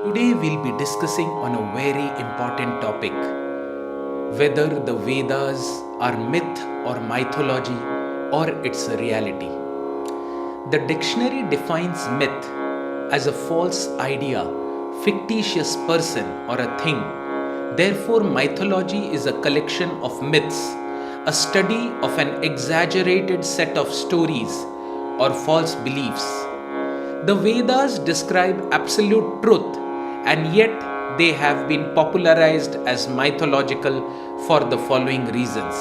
Today we'll be discussing on a very important topic, whether the Vedas are myth or mythology or it's a reality. The dictionary defines myth as a false idea, fictitious person or a thing. Therefore, mythology is a collection of myths, a study of an exaggerated set of stories or false beliefs. The Vedas describe absolute truth, and yet they have been popularized as mythological for the following reasons.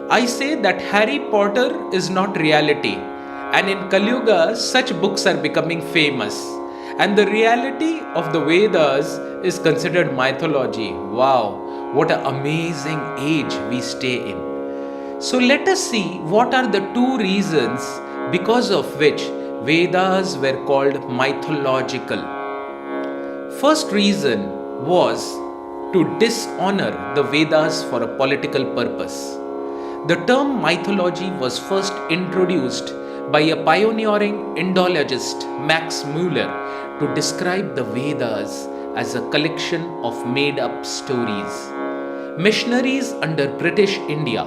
I say that Harry Potter is not reality, and in Kali Yuga, such books are becoming famous. And the reality of the Vedas is considered mythology. Wow, what an amazing age we stay in. So let us see what are the two reasons because of which Vedas were called mythological. First reason was to dishonor the Vedas for a political purpose. The term mythology was first introduced by a pioneering Indologist Max Mueller to describe the Vedas as a collection of made-up stories. Missionaries under British India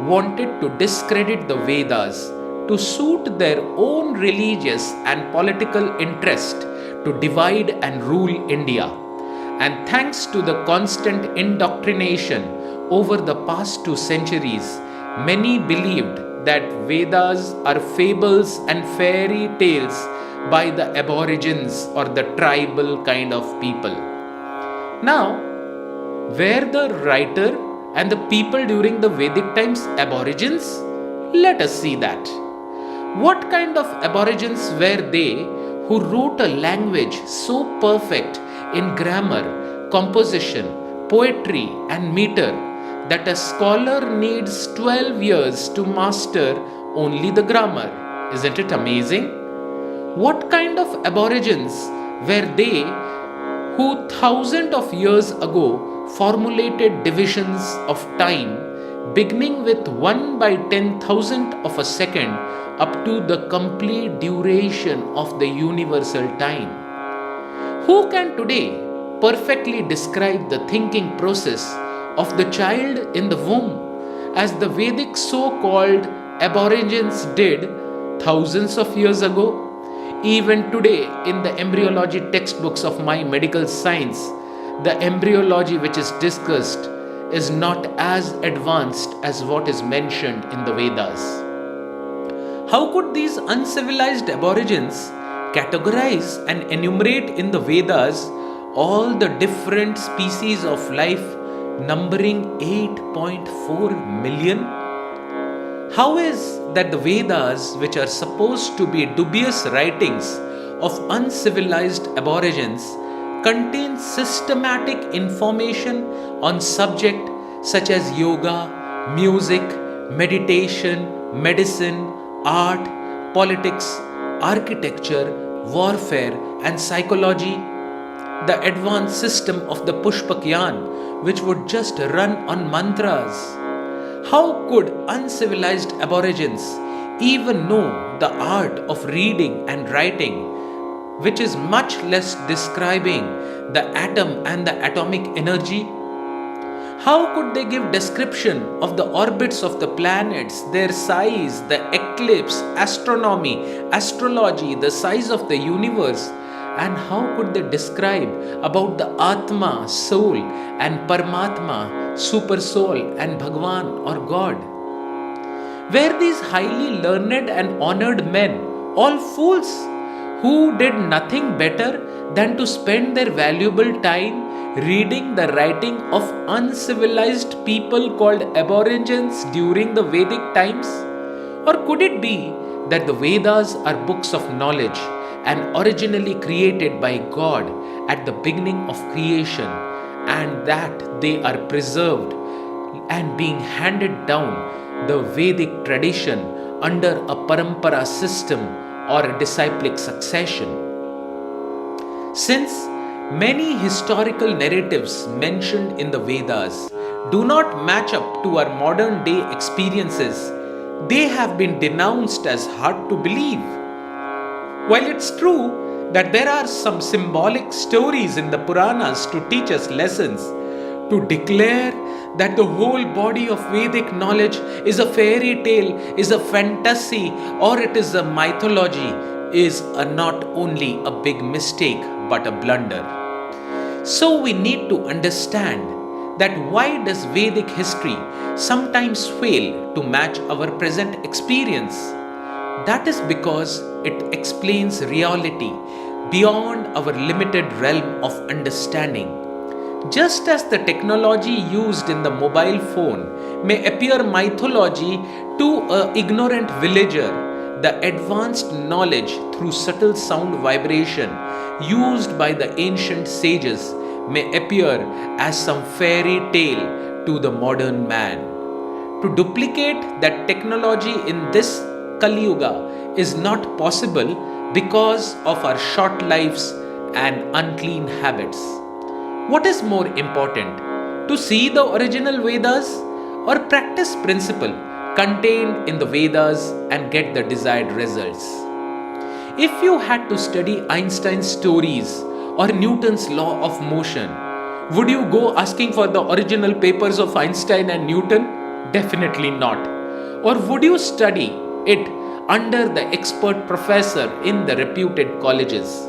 wanted to discredit the Vedas to suit their own religious and political interest to divide and rule India. And thanks to the constant indoctrination over the past 2 centuries, many believed that Vedas are fables and fairy tales by the aborigines or the tribal kind of people. Now, were the writer and the people during the Vedic times aborigines? Let us see that. What kind of aborigines were they who wrote a language so perfect in grammar, composition, poetry, and meter that a scholar needs 12 years to master only the grammar? Isn't it amazing? What kind of aborigines were they who thousands of years ago formulated divisions of time beginning with 1 by 10,000 of a second up to the complete duration of the universal time? Who can today perfectly describe the thinking process of the child in the womb as the Vedic so-called aborigines did thousands of years ago? Even today, in the embryology textbooks of my medical science, the embryology which is discussed is not as advanced as what is mentioned in the Vedas. How could these uncivilized aborigines categorize and enumerate in the Vedas all the different species of life numbering 8.4 million? How is that the Vedas, which are supposed to be dubious writings of uncivilized aborigines, contain systematic information on subjects such as yoga, music, meditation, medicine, art, politics, architecture, warfare, and psychology? The advanced system of the Pushpakyan, which would just run on mantras. How could uncivilized aborigines even know the art of reading and writing, which is much less describing the atom and the atomic energy? How could they give description of the orbits of the planets, their size, the eclipse, astronomy, astrology, the size of the universe? And how could they describe about the Atma, soul, and Paramatma, super soul, and Bhagwan or God? Were these highly learned and honored men all fools who did nothing better than to spend their valuable time reading the writing of uncivilized people called aborigines during the Vedic times? Or could it be that the Vedas are books of knowledge and originally created by God at the beginning of creation, and that they are preserved and being handed down the Vedic tradition under a parampara system or a disciplic succession? Since many historical narratives mentioned in the Vedas do not match up to our modern day experiences, they have been denounced as hard to believe. While it's true that there are some symbolic stories in the Puranas to teach us lessons, to declare that the whole body of Vedic knowledge is a fairy tale, is a fantasy, or it is a mythology, is not only a big mistake but a blunder. So we need to understand that why does Vedic history sometimes fail to match our present experience? That is because it explains reality beyond our limited realm of understanding. Just as the technology used in the mobile phone may appear mythology to an ignorant villager, the advanced knowledge through subtle sound vibration used by the ancient sages may appear as some fairy tale to the modern man. To duplicate that technology in this Kali Yuga is not possible because of our short lives and unclean habits. What is more important, to see the original Vedas or practice principle contained in the Vedas and get the desired results? If you had to study Einstein's stories or Newton's law of motion, would you go asking for the original papers of Einstein and Newton? Definitely not. Or would you study it under the expert professor in the reputed colleges?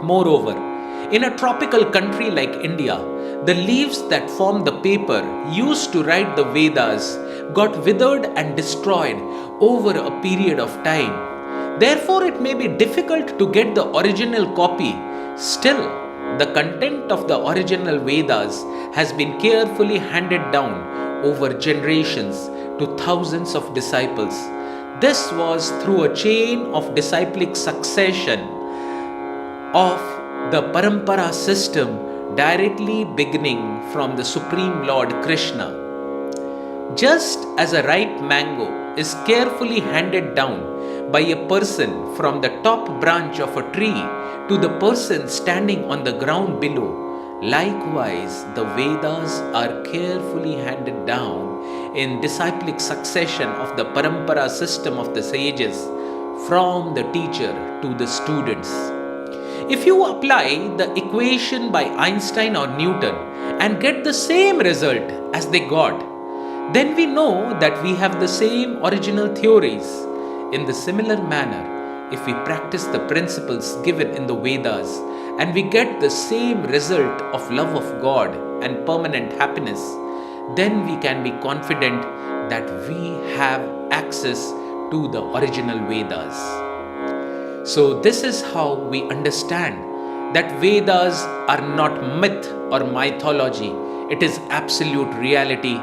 Moreover, in a tropical country like India, the leaves that form the paper used to write the Vedas got withered and destroyed over a period of time. Therefore, it may be difficult to get the original copy. Still, the content of the original Vedas has been carefully handed down over generations to thousands of disciples. This was through a chain of disciplic succession of the Parampara system directly beginning from the Supreme Lord Krishna. Just as a ripe mango is carefully handed down by a person from the top branch of a tree to the person standing on the ground below, likewise the Vedas are carefully handed down in disciplic succession of the Parampara system of the sages from the teacher to the students. If you apply the equation by Einstein or Newton and get the same result as they got, then we know that we have the same original theories. In the similar manner, if we practice the principles given in the Vedas and we get the same result of love of God and permanent happiness, then we can be confident that we have access to the original Vedas. So this is how we understand that Vedas are not myth or mythology. It is absolute reality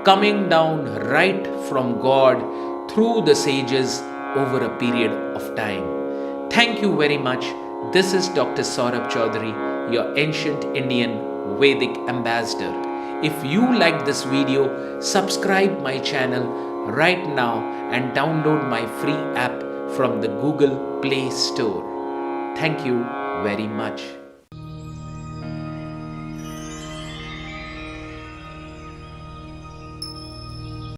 coming down right from God through the sages over a period of time. Thank you very much. This is Dr. Saurabh Chaudhuri, your ancient Indian Vedic ambassador. If you like this video, subscribe my channel right now and download my free app from the Google Play Store. Thank you very much.